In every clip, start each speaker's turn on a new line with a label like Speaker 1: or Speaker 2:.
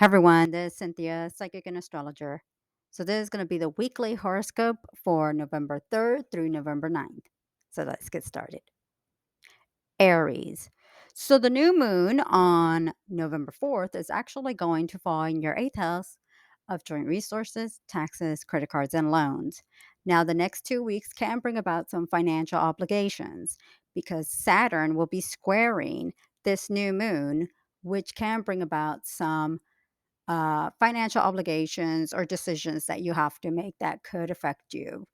Speaker 1: Hi everyone, this is Cynthia, psychic and astrologer. So this is going to be the weekly horoscope for November 3rd through November 9th. So let's get started. Aries. So the new moon on November 4th is actually going to fall in your eighth house of joint resources, taxes, credit cards, and loans. Now, the next 2 weeks can bring about some financial obligations because Saturn will be squaring this new moon, which can bring about some financial obligations or decisions that you have to make that could affect you.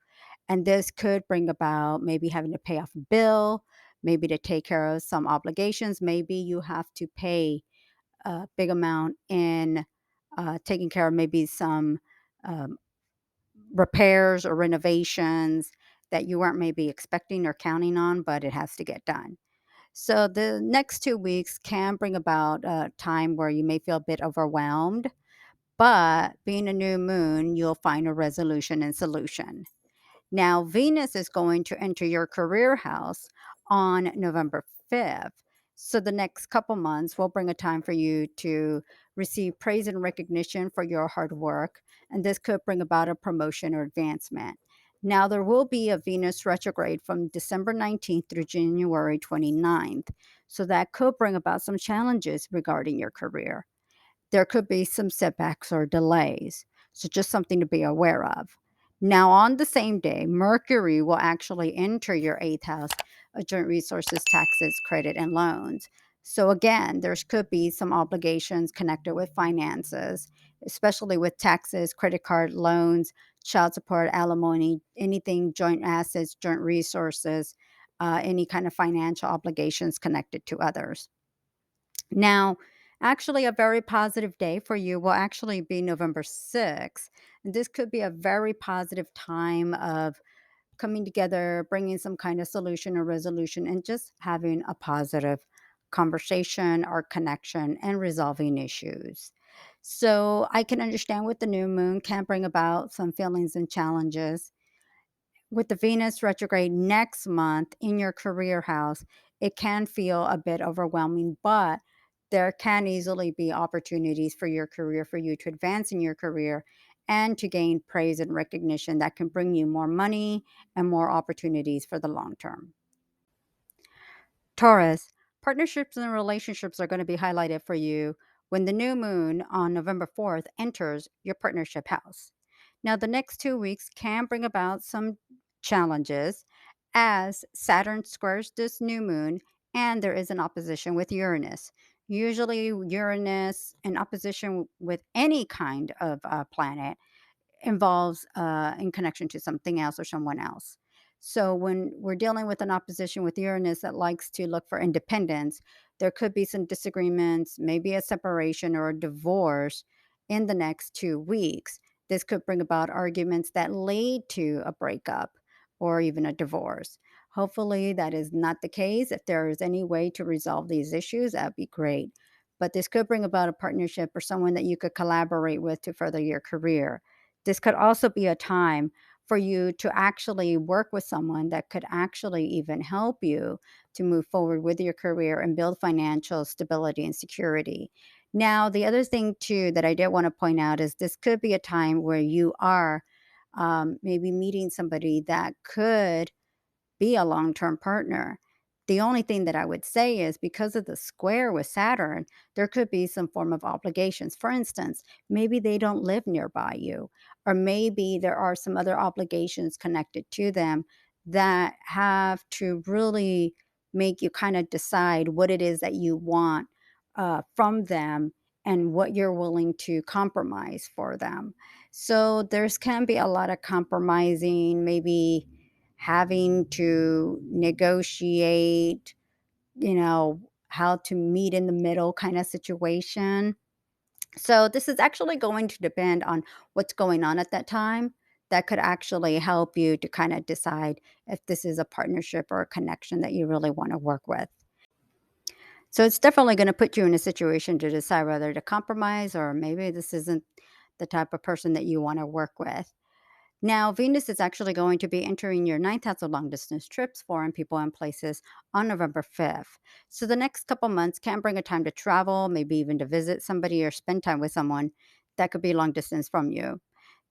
Speaker 1: And this could bring about maybe having to pay off a bill, maybe to take care of some obligations. Maybe you have to pay a big amount in taking care of maybe some um, repairs or renovations that you weren't maybe expecting or counting on, but it has to get done. So the next 2 weeks can bring about a time where you may feel a bit overwhelmed, but being a new moon, you'll find a resolution and solution. Now, Venus is going to enter your career house on November 5th. So, the next couple months will bring a time for you to receive praise and recognition for your hard work. And this could bring about a promotion or advancement. Now, there will be a Venus retrograde from December 19th through January 29th. So, that could bring about some challenges regarding your career. There could be some setbacks or delays. So, just something to be aware of. Now, on the same day, Mercury will actually enter your eighth house of joint resources, taxes, credit, and loans. So, again, there could be some obligations connected with finances, especially with taxes, credit card loans, child support, alimony, anything joint assets, joint resources, any kind of financial obligations connected to others. Now, actually, a very positive day for you will actually be November 6th. And this could be a very positive time of coming together, bringing some kind of solution or resolution, and just having a positive conversation or connection and resolving issues. So, I can understand with the new moon can bring about some feelings and challenges with the Venus retrograde next month in your career house, it can feel a bit overwhelming, but there can easily be opportunities for your career, for you to advance in your career and to gain praise and recognition that can bring you more money and more opportunities for the long term. Taurus, partnerships and relationships are going to be highlighted for you when the new moon on November 4th enters your partnership house. Now, the next 2 weeks can bring about some challenges as Saturn squares this new moon and there is an opposition with Uranus. Usually, Uranus in opposition with any kind of planet involves in connection to something else or someone else. So when we're dealing with an opposition with Uranus that likes to look for independence, there could be some disagreements, maybe a separation or a divorce in the next 2 weeks. This could bring about arguments that lead to a breakup or even a divorce. Hopefully, that is not the case. If there is any way to resolve these issues, that'd be great. But this could bring about a partnership or someone that you could collaborate with to further your career. This could also be a time for you to actually work with someone that could actually even help you to move forward with your career and build financial stability and security. Now, the other thing too that I did want to point out is this could be a time where you are maybe meeting somebody that could be a long term partner. The only thing that I would say is because of the square with Saturn, there could be some form of obligations. For instance, maybe they don't live nearby you, or maybe there are some other obligations connected to them that have to really make you kind of decide what it is that you want from them and what you're willing to compromise for them. So there's can be a lot of compromising, maybe having to negotiate, how to meet in the middle kind of situation. So this is actually going to depend on what's going on at that time. That could actually help you to kind of decide if this is a partnership or a connection that you really want to work with. So it's definitely going to put you in a situation to decide whether to compromise or maybe this isn't the type of person that you want to work with. Now, Venus is actually going to be entering your ninth house of long distance trips, foreign people, and places on November 5th. So, the next couple months can bring a time to travel, maybe even to visit somebody or spend time with someone that could be long distance from you.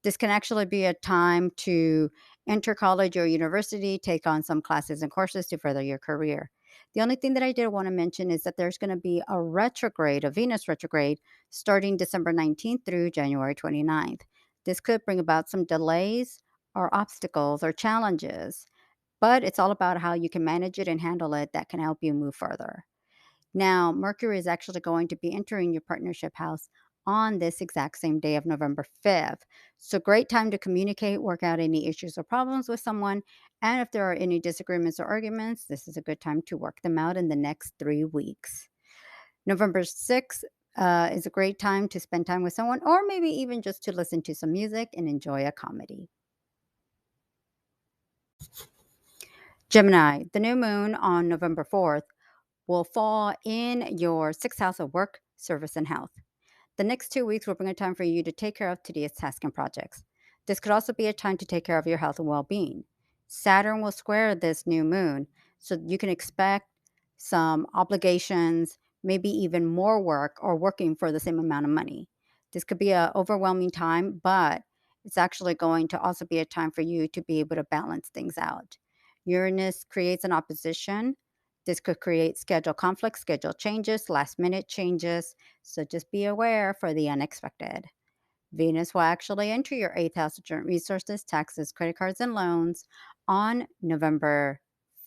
Speaker 1: This can actually be a time to enter college or university, take on some classes and courses to further your career. The only thing that I did want to mention is that there's going to be a retrograde, a Venus retrograde, starting December 19th through January 29th. This could bring about some delays or obstacles or challenges, but it's all about how you can manage it and handle it that can help you move further. Now, Mercury is actually going to be entering your partnership house on this exact same day of November 5th. So, great time to communicate, work out any issues or problems with someone. And if there are any disagreements or arguments, this is a good time to work them out in the next 3 weeks. November 6th is a great time to spend time with someone, or maybe even just to listen to some music and enjoy a comedy. Gemini, the new moon on November 4th will fall in your sixth house of work, service, and health. The next 2 weeks will bring a time for you to take care of tedious tasks and projects. This could also be a time to take care of your health and well being. Saturn will square this new moon, so you can expect some obligations, maybe even more work or working for the same amount of money. This could be an overwhelming time, but it's actually going to also be a time for you to be able to balance things out. Uranus creates an opposition. This could create schedule conflicts, schedule changes, last minute changes, so just be aware for the unexpected. Venus will actually enter your eighth house of joint resources, taxes, credit cards, and loans on November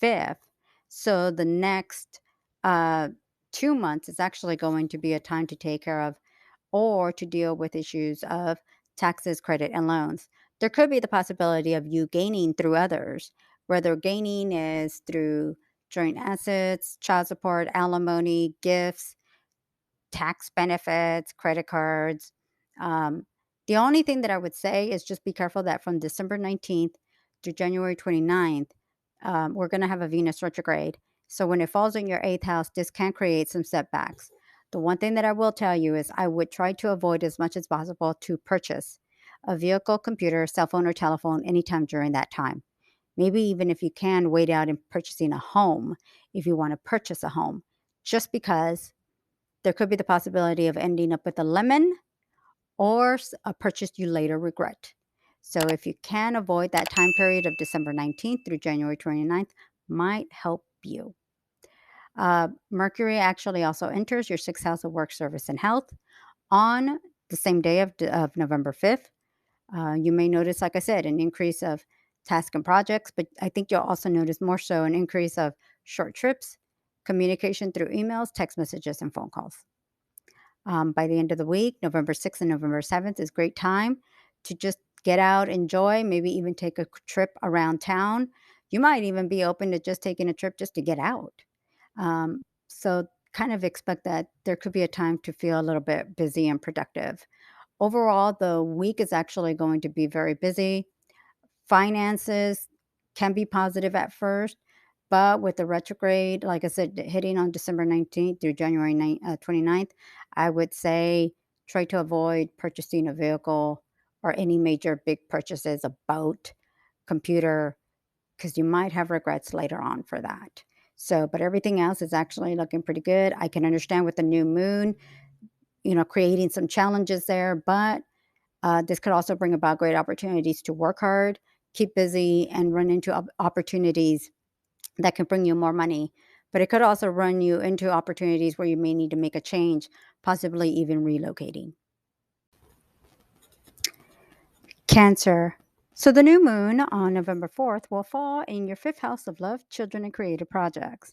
Speaker 1: 5th. So the next uh, 2 months is actually going to be a time to take care of or to deal with issues of taxes, credit, and loans. There could be the possibility of you gaining through others, whether gaining is through joint assets, child support, alimony, gifts, tax benefits, credit cards. Um, the only thing that I would say is just be careful that from December 19th to January 29th, we're going to have a Venus retrograde. So when it falls in your eighth house, this can create some setbacks. The one thing that I will tell you is I would try to avoid as much as possible to purchase a vehicle, computer, cell phone, or telephone anytime during that time. Maybe even if you can, wait out in purchasing a home if you want to purchase a home, just because there could be the possibility of ending up with a lemon or a purchase you later regret. So if you can avoid that time period of December 19th through January 29th, might help you. Mercury actually also enters your sixth house of work, service, and health on the same day of November 5th. You may notice, like I said, an increase of tasks and projects, but I think you'll also notice more so an increase of short trips, communication through emails, text messages, and phone calls. By the end of the week, November 6th and November 7th is great time to just get out, enjoy, maybe even take a trip around town. You might even be open to just taking a trip just to get out. So, kind of expect that there could be a time to feel a little bit busy and productive. Overall, the week is actually going to be very busy. Finances can be positive at first, but with the retrograde, like I said, hitting on December 19th through January 29th, I would say try to avoid purchasing a vehicle or any major big purchases, a boat, computer, because you might have regrets later on for that. So, but everything else is actually looking pretty good. I can understand with the new moon, creating some challenges there, but this could also bring about great opportunities to work hard, keep busy, and run into opportunities that can bring you more money. But it could also run you into opportunities where you may need to make a change, possibly even relocating. Cancer. So the new moon on November 4th will fall in your fifth house of love, children, and creative projects.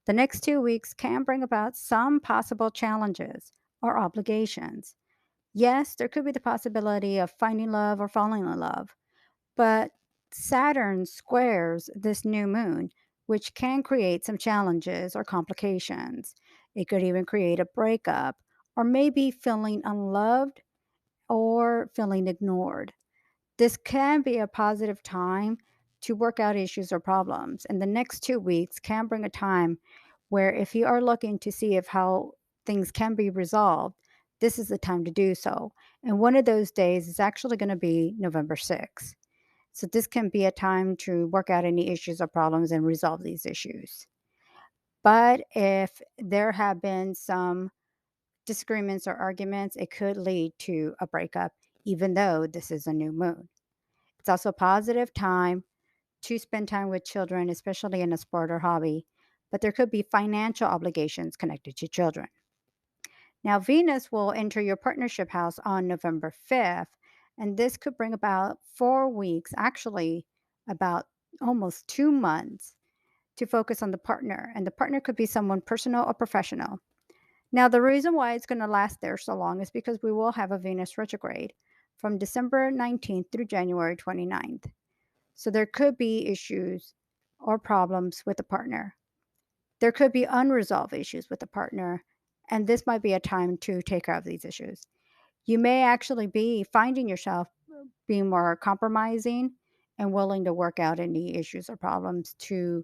Speaker 1: The next 2 weeks can bring about some possible challenges or obligations. Yes, there could be the possibility of finding love or falling in love. But Saturn squares this new moon, which can create some challenges or complications. It could even create a breakup, or maybe feeling unloved or feeling ignored. This can be a positive time to work out issues or problems. And the next 2 weeks can bring a time where if you are looking to see if how things can be resolved, this is the time to do so. And one of those days is actually going to be November 6th. So this can be a time to work out any issues or problems and resolve these issues. But if there have been some disagreements or arguments, it could lead to a breakup, even though this is a new moon. It's also a positive time to spend time with children, especially in a sport or hobby, but there could be financial obligations connected to children. Now, Venus will enter your partnership house on November 5th, and this could bring about 4 weeks, actually, about almost 2 months to focus on the partner. And the partner could be someone personal or professional. Now, the reason why it's going to last there so long is because we will have a Venus retrograde from December 19th through January 29th. So there could be issues or problems with the partner. There could be unresolved issues with the partner, and this might be a time to take care of these issues. You may actually be finding yourself being more compromising and willing to work out any issues or problems to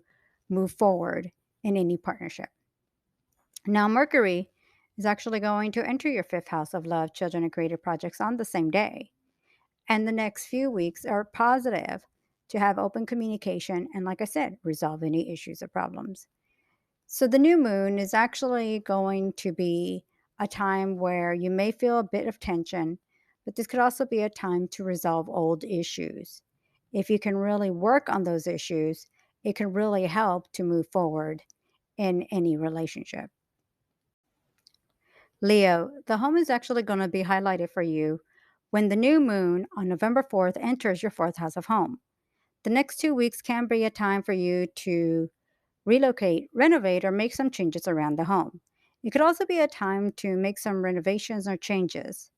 Speaker 1: move forward in any partnership. Now, Mercury is actually going to enter your fifth house of love, children, and creative projects on the same day. And the next few weeks are positive to have open communication and, like I said, resolve any issues or problems. So, the new moon is actually going to be a time where you may feel a bit of tension, but this could also be a time to resolve old issues. If you can really work on those issues, it can really help to move forward in any relationship. Leo, the home is actually going to be highlighted for you when the new moon on November 4th enters your fourth house of home. The next 2 weeks can be a time for you to relocate, renovate, or make some changes around the home. It could also be a time to make some renovations or changes.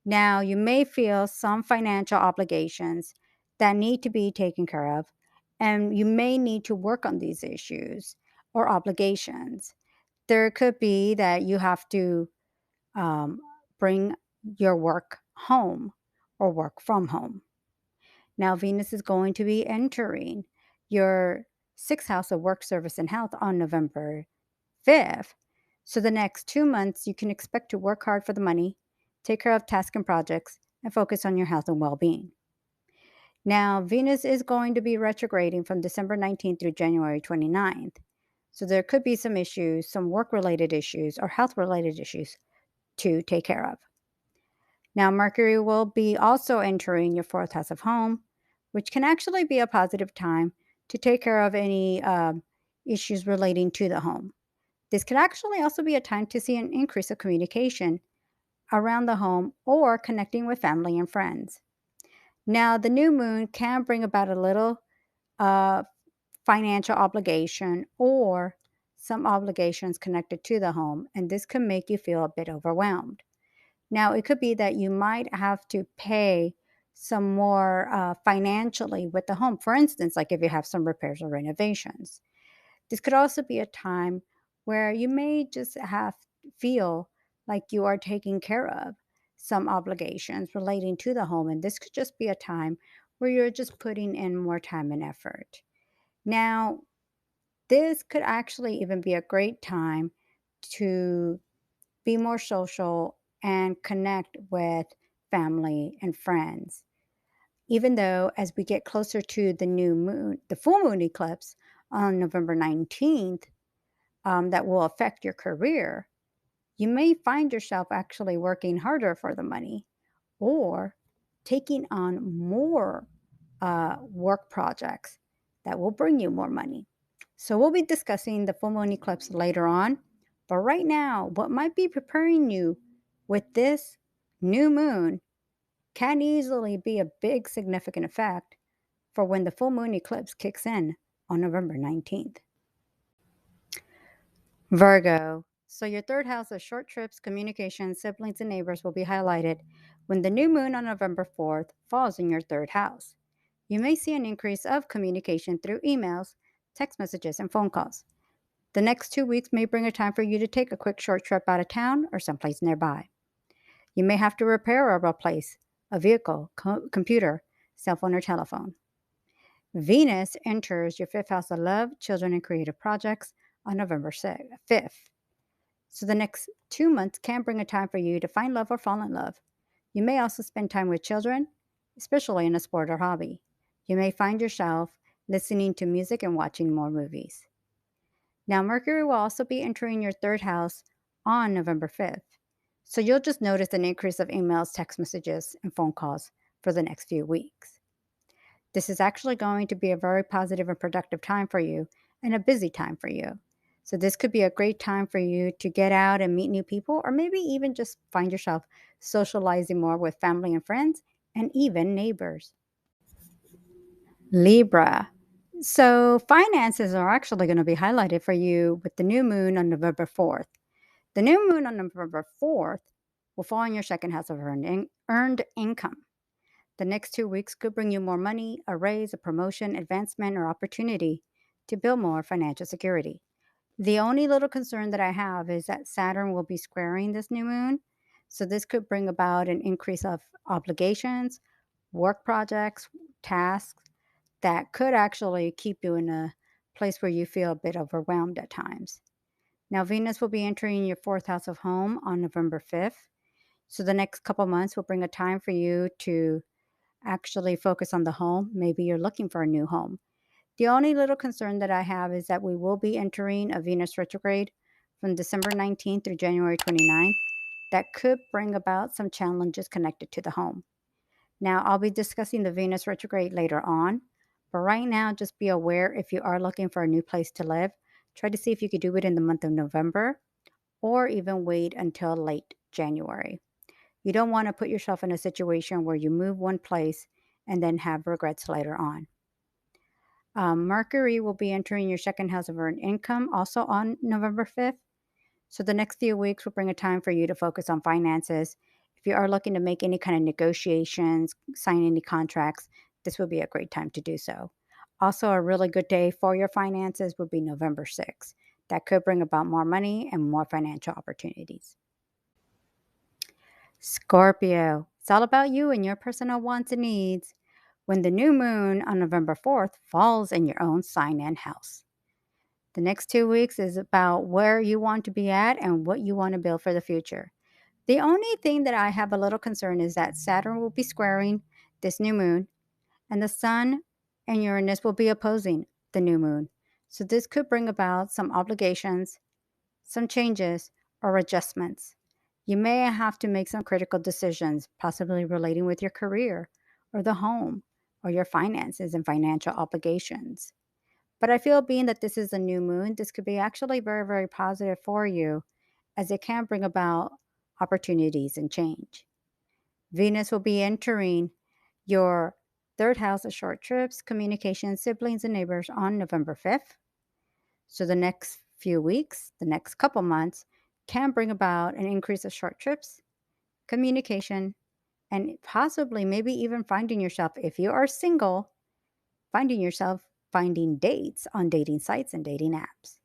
Speaker 1: Now, you may feel some financial obligations that need to be taken care of, and you may need to work on these issues or obligations. There could be that you have to um, bring your work home or work from home. Now, Venus is going to be entering your sixth house of work, service, and health on November 5th. So, the next 2 months, you can expect to work hard for the money, take care of tasks and projects, and focus on your health and well being. Now, Venus is going to be retrograding from December 19th through January 29th. So, there could be some issues, some work related issues, or health related issues to take care of. Now, Mercury will be also entering your fourth house of home, which can actually be a positive time to take care of any issues relating to the home. This could actually also be a time to see an increase of communication around the home or connecting with family and friends. Now, the new moon can bring about a little uh, financial obligation or some obligations connected to the home, and this can make you feel a bit overwhelmed. Now, it could be that you might have to pay some more financially with the home. For instance, like if you have some repairs or renovations. This could also be a time where you may just have feel like you are taking care of some obligations relating to the home. And this could just be a time where you're just putting in more time and effort. Now, this could actually even be a great time to be more social and connect with family and friends. Even though, as we get closer to the new moon, the full moon eclipse on November 19th, that will affect your career, you may find yourself actually working harder for the money or taking on more work projects that will bring you more money. So, we'll be discussing the full moon eclipse later on. But right now, what might be preparing you with this new moon can easily be a big significant effect for when the full moon eclipse kicks in on November 19th. Virgo. So, your third house of short trips, communication, siblings, and neighbors will be highlighted when the new moon on November 4th falls in your third house. You may see an increase of communication through emails, text messages, and phone calls. The next 2 weeks may bring a time for you to take a quick short trip out of town or someplace nearby. You may have to repair or replace a vehicle, computer, cell phone, or telephone. Venus enters your fifth house of love, children, and creative projects on November 5th. So the next 2 months can bring a time for you to find love or fall in love. You may also spend time with children, especially in a sport or hobby. You may find yourself listening to music and watching more movies. Now, Mercury will also be entering your third house on November 5th. So you'll just notice an increase of emails, text messages, and phone calls for the next few weeks. This is actually going to be a very positive and productive time for you and a busy time for you. So, this could be a great time for you to get out and meet new people, or maybe even just find yourself socializing more with family and friends and even neighbors. Libra. So, finances are actually going to be highlighted for you with the new moon on November 4th. The new moon on November 4th will fall in your second house of earned income. The next 2 weeks could bring you more money, a raise, a promotion, advancement, or opportunity to build more financial security. The only little concern that I have is that Saturn will be squaring this new moon. So, this could bring about an increase of obligations, work projects, tasks that could actually keep you in a place where you feel a bit overwhelmed at times. Now, Venus will be entering your fourth house of home on November 5th. So, the next couple months will bring a time for you to actually focus on the home. Maybe you're looking for a new home. The only little concern that I have is that we will be entering a Venus retrograde from December 19th through January 29th that could bring about some challenges connected to the home. Now, I'll be discussing the Venus retrograde later on, but right now, just be aware if you are looking for a new place to live, try to see if you could do it in the month of November or even wait until late January. You don't want to put yourself in a situation where you move one place and then have regrets later on. Mercury will be entering your second house of earned income also on November 5th. So the next few weeks will bring a time for you to focus on finances. If you are looking to make any kind of negotiations, sign any contracts, this would be a great time to do so. Also, a really good day for your finances would be November 6th. That could bring about more money and more financial opportunities. Scorpio, it's all about you and your personal wants and needs. When the new moon on November 4th falls in your own sign and house. The next 2 weeks is about where you want to be at and what you want to build for the future. The only thing that I have a little concern is that Saturn will be squaring this new moon, and the Sun and Uranus will be opposing the new moon. So, this could bring about some obligations, some changes, or adjustments. You may have to make some critical decisions, possibly relating with your career, or the home, or your finances and financial obligations. But I feel being that this is a new moon, this could be actually very, very positive for you as it can bring about opportunities and change. Venus will be entering your third house of short trips, communication, siblings, and neighbors on November 5th. So the next few weeks, the next couple months, can bring about an increase of short trips, communication, and possibly maybe even finding yourself, if you are single, finding yourself finding dates on dating sites and dating apps.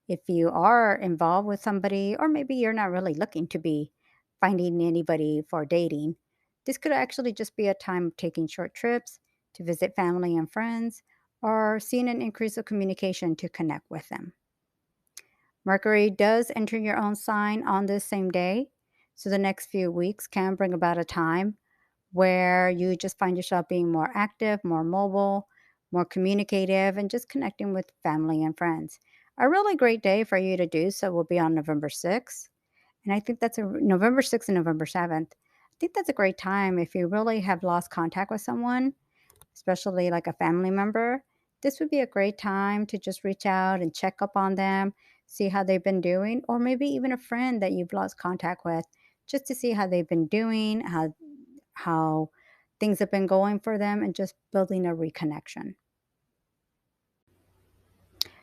Speaker 1: If you are involved with somebody, or maybe you're not really looking to be finding anybody for dating, this could actually just be a time of taking short trips to visit family and friends, or seeing an increase of communication to connect with them. Mercury does enter your own sign on this same day, so the next few weeks can bring about a time where you just find yourself being more active, more mobile, more communicative, and just connecting with family and friends. A really great day for you to do so will be on November 6th. And I think that's a November 6th and November 7th. I think that's a great time if you really have lost contact with someone, especially like a family member. This would be a great time to just reach out and check up on them, see how they've been doing, or maybe even a friend that you've lost contact with, just to see how they've been doing, how things have been going for them, and just building a reconnection.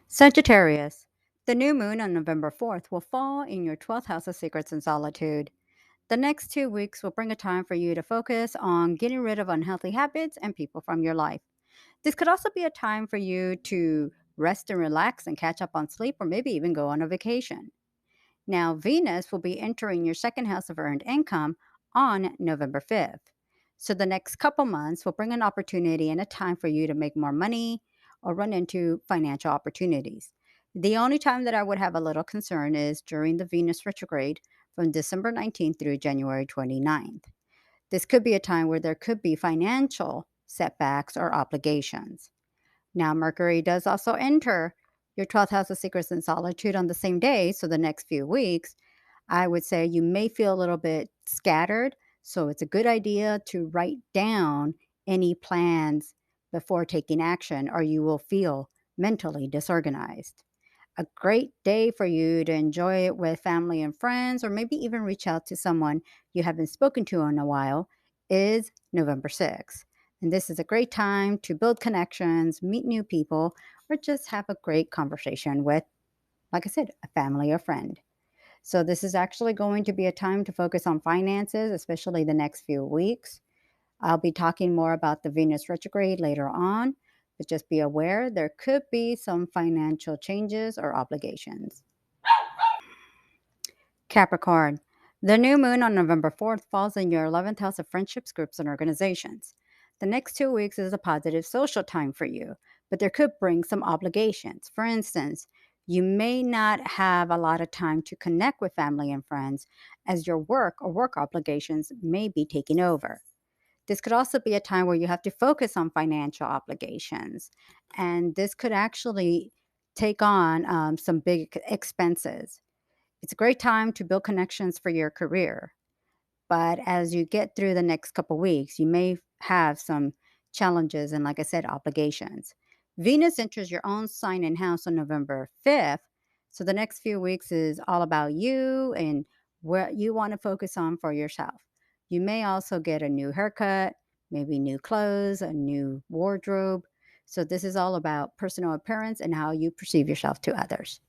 Speaker 1: Sagittarius. The new moon on November 4th will fall in your 12th house of secrets and solitude. The next 2 weeks will bring a time for you to focus on getting rid of unhealthy habits and people from your life. This could also be a time for you to rest and relax and catch up on sleep, or maybe even go on a vacation. Now, Venus will be entering your second house of earned income on November 5th. So, the next couple months will bring an opportunity and a time for you to make more money or run into financial opportunities. The only time that I would have a little concern is during the Venus retrograde from December 19th through January 29th. This could be a time where there could be financial setbacks, or obligations. Now, Mercury does also enter your 12th house of secrets and solitude on the same day. So, the next few weeks, I would say you may feel a little bit scattered. So, it's a good idea to write down any plans before taking action, or you will feel mentally disorganized. A great day for you to enjoy it with family and friends, or maybe even reach out to someone you haven't spoken to in a while, is November 6th. And this is a great time to build connections, meet new people, or just have a great conversation with, like I said, a family or friend. So, this is actually going to be a time to focus on finances, especially the next few weeks. I'll be talking more about the Venus retrograde later on, but just be aware there could be some financial changes or obligations. Capricorn. The new moon on November 4th falls in your 11th house of friendships, groups, and organizations. The next 2 weeks is a positive social time for you, but there could bring some obligations. For instance, you may not have a lot of time to connect with family and friends as your work or work obligations may be taking over. This could also be a time where you have to focus on financial obligations, and this could actually take on some big expenses. It's a great time to build connections for your career. But as you get through the next couple weeks, you may have some challenges and, like I said, obligations. Venus enters your own sign and house on November 5th. So the next few weeks is all about you and what you want to focus on for yourself. You may also get a new haircut, maybe new clothes, a new wardrobe. So this is all about personal appearance and how you perceive yourself to others.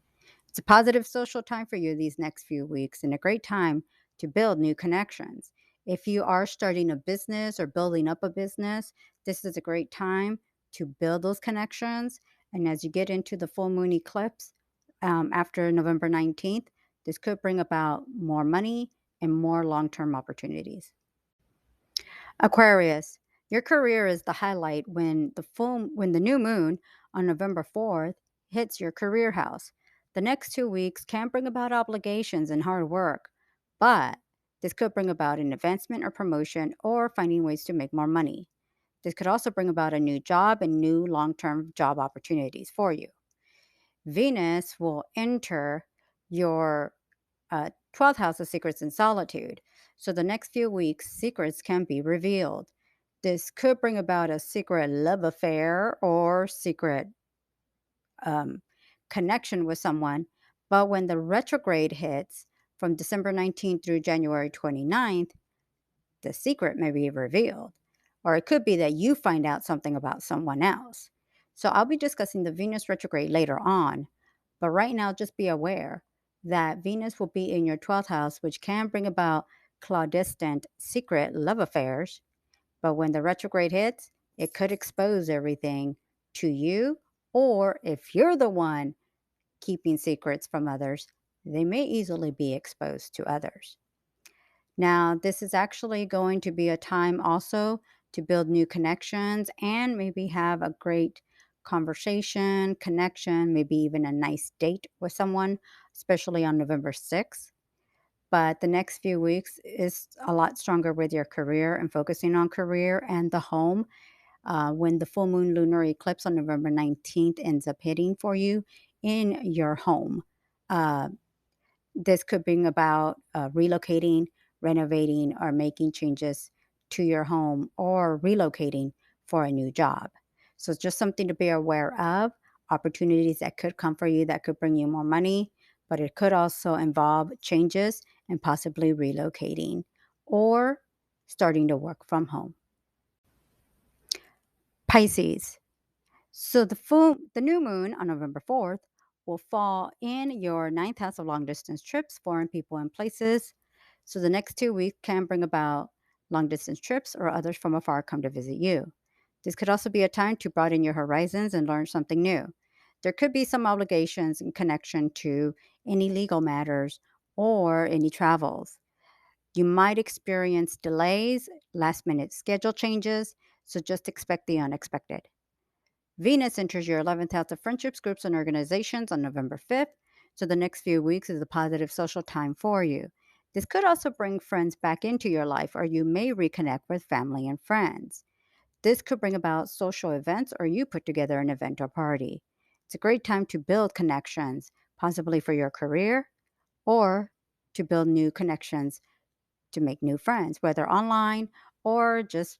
Speaker 1: It's a positive social time for you these next few weeks and a great time to build new connections. If you are starting a business or building up a business, this is a great time to build those connections. And as you get into the full moon eclipse after November 19th, this could bring about more money and more long term opportunities. Aquarius, your career is the highlight when the new moon on November 4th hits your career house. The next 2 weeks can bring about obligations and hard work, but this could bring about an advancement or promotion or finding ways to make more money. This could also bring about a new job and new long-term job opportunities for you. Venus will enter your 12th house of secrets and solitude. So the next few weeks, secrets can be revealed. This could bring about a secret love affair or secret um, connection with someone. But when the retrograde hits from December 19th through January 29th, the secret may be revealed. Or it could be that you find out something about someone else. So I'll be discussing the Venus retrograde later on. But right now, just be aware that Venus will be in your 12th house, which can bring about clandestine secret love affairs. But when the retrograde hits, it could expose everything to you. Or if you're the one keeping secrets from others, they may easily be exposed to others. Now, this is actually going to be a time also to build new connections and maybe have a great conversation, connection, maybe even a nice date with someone, especially on November 6th. But the next few weeks is a lot stronger with your career and focusing on career and the home. When the full moon lunar eclipse on November 19th ends up hitting for you in your home. Uh, this could bring about relocating, renovating, or making changes to your home or relocating for a new job. So it's just something to be aware of, opportunities that could come for you that could bring you more money, but it could also involve changes and possibly relocating or starting to work from home. Pisces. So the new moon on November 4th will fall in your ninth house of long distance trips, foreign people and places. So the next 2 weeks can bring about long distance trips or others from afar come to visit you. This could also be a time to broaden your horizons and learn something new. There could be some obligations in connection to any legal matters or any travels. You might experience delays, last minute schedule changes, so just expect the unexpected. Venus enters your 11th house of friendships, groups, and organizations on November 5th. So the next few weeks is a positive social time for you. This could also bring friends back into your life, or you may reconnect with family and friends. This could bring about social events or you put together an event or party. It's a great time to build connections, possibly for your career or to build new connections to make new friends, whether online or just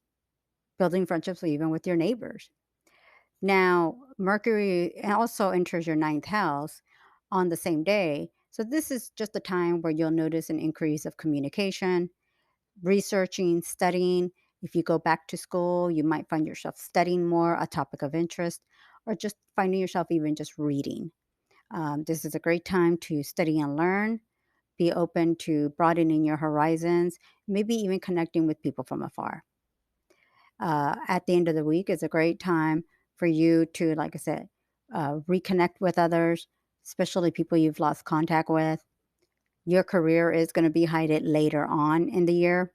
Speaker 1: building friendships even with your neighbors. Now, Mercury also enters your ninth house on the same day. So, this is just a time where you'll notice an increase of communication, researching, studying. If you go back to school, you might find yourself studying more, a topic of interest, or just finding yourself even just reading. This is a great time to study and learn, be open to broadening your horizons, maybe even connecting with people from afar. At the end of the week is a great time for you to, like I said, reconnect with others, especially people you've lost contact with. Your career is going to be highlighted later on in the year,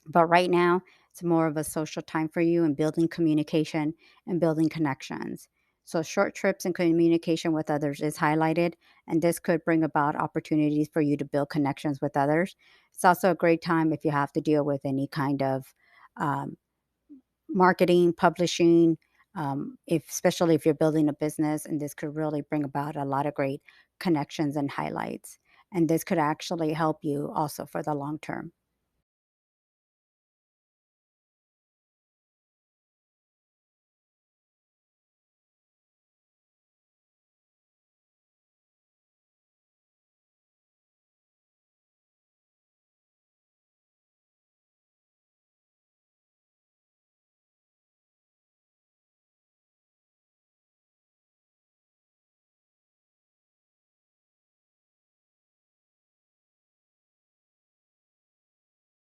Speaker 1: but right now it's more of a social time for you and building communication and building connections. So, short trips and communication with others is highlighted, and this could bring about opportunities for you to build connections with others. It's also a great time if you have to deal with any kind of um, marketing, publishing, if especially if you're building a business, and this could really bring about a lot of great connections and highlights. And this could actually help you also for the long term.